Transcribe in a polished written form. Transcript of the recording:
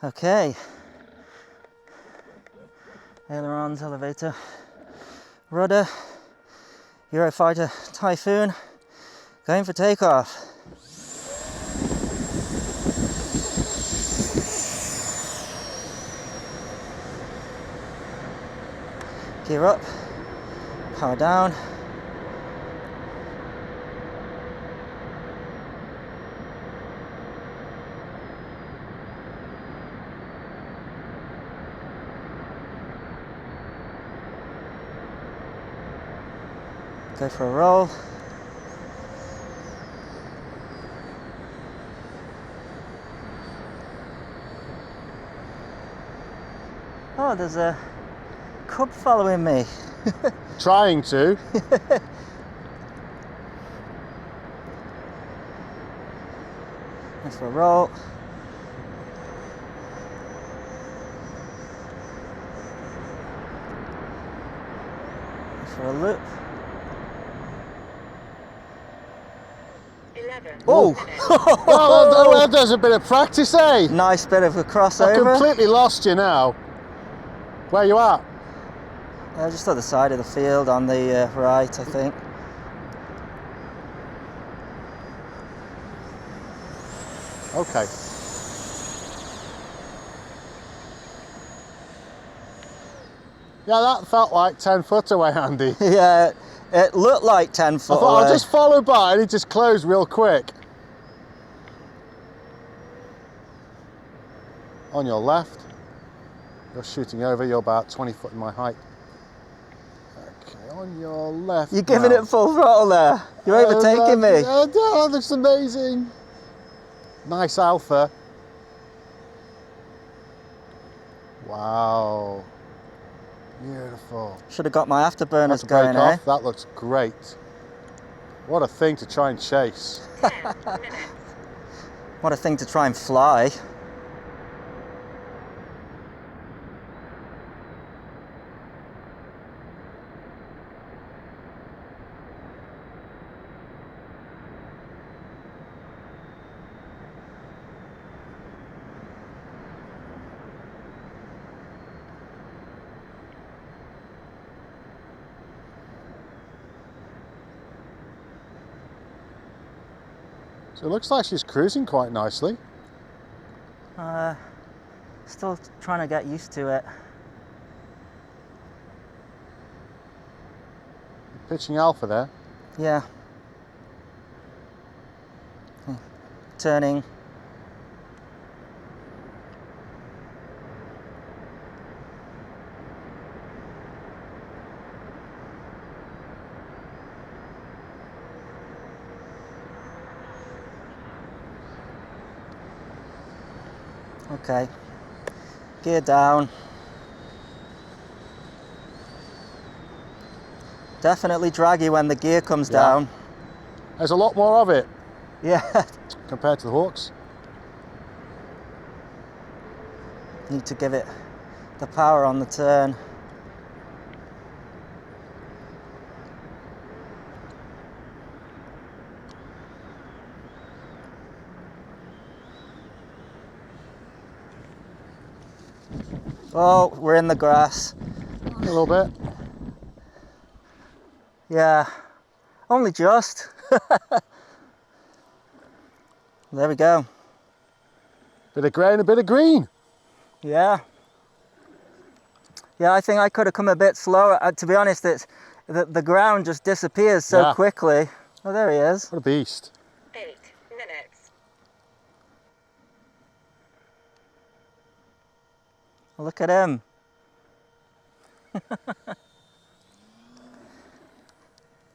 Okay. Ailerons, elevator, rudder, Eurofighter Typhoon, going for takeoff. Gear up, power down. Go for a roll. Oh, there's a cub following me. Trying to. Go for a roll. Go for a loop. 11. Oh! Well, there's a bit of practice, eh? Nice bit of a crossover. I've completely lost you now. Where you at? Just on the side of the field on the right, I think. Okay. Yeah, that felt like 10 foot away, Andy. Yeah, it looked like 10 foot I thought away. I'll just follow by and it just closed real quick. On your left. You're shooting over, you're about 20 foot in my height. Okay, on your left. You're giving now. it full throttle there. You're overtaking me. Oh, that's amazing. Nice alpha. Wow. Beautiful. Should have got my afterburners That's a break going, off. eh? That looks great. What a thing to try and chase. 10 minutes. What a thing to try and fly. So it looks like she's cruising quite nicely. Still trying to get used to it. Pitching alpha there. Yeah. Turning. Okay. Gear down. Definitely draggy when the gear comes down. There's a lot more of it Yeah. compared to the Hawks. Need to give it the power on the turn. Oh, we're in the grass. A little bit. Yeah, only just. There we go. Bit of grey and a bit of green. Yeah. Yeah, I think I could have come a bit slower. To be honest, it's the ground just disappears so quickly. Oh, there he is. What a beast. 8 minutes. Look at him.